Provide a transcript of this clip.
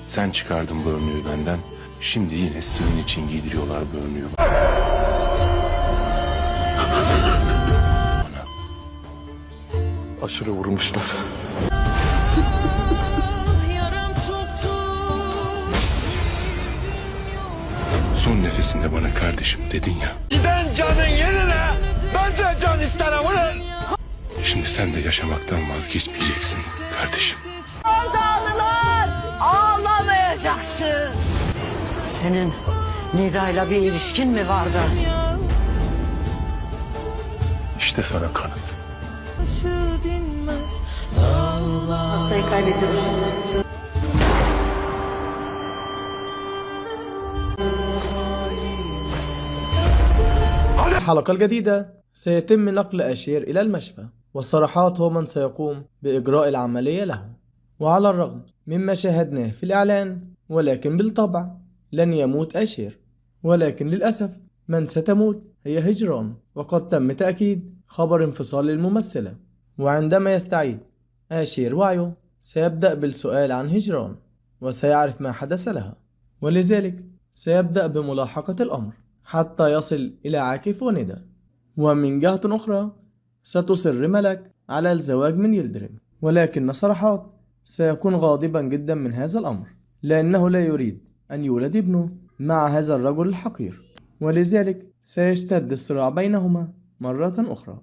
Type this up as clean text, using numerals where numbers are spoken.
Sen çıkardın bu önlüğü benden. Şimdi yine senin için giydiriyorlar bu önlüğü bana. Aşırı vurmuşlar. Son nefesinde bana kardeşim dedin ya. Giden canın yerine ben de can isterim ulan. Şimdi sen de yaşamaktan vazgeçmeyeceksin kardeşim. Dağlılar, ağlamayacaksınız. Senin Nida'yla bir ilişkin mi vardı? İşte sana kanıt. Hastayı kaybediyoruz. الحلقة الجديدة سيتم نقل أشير إلى المشفى، وصرحات هو من سيقوم بإجراء العملية له. وعلى الرغم مما شاهدناه في الإعلان، ولكن بالطبع لن يموت أشير، ولكن للأسف من ستموت هي هجران. وقد تم تأكيد خبر انفصال الممثلة، وعندما يستعيد أشير وعيه سيبدأ بالسؤال عن هجران وسيعرف ما حدث لها، ولذلك سيبدأ بملاحقة الأمر حتى يصل إلى عاكف وندى. ومن جهة أخرى ستصر ملك على الزواج من يلدرم، ولكن صرحات سيكون غاضبا جدا من هذا الأمر، لأنه لا يريد أن يولد ابنه مع هذا الرجل الحقير، ولذلك سيشتد الصراع بينهما مرة أخرى.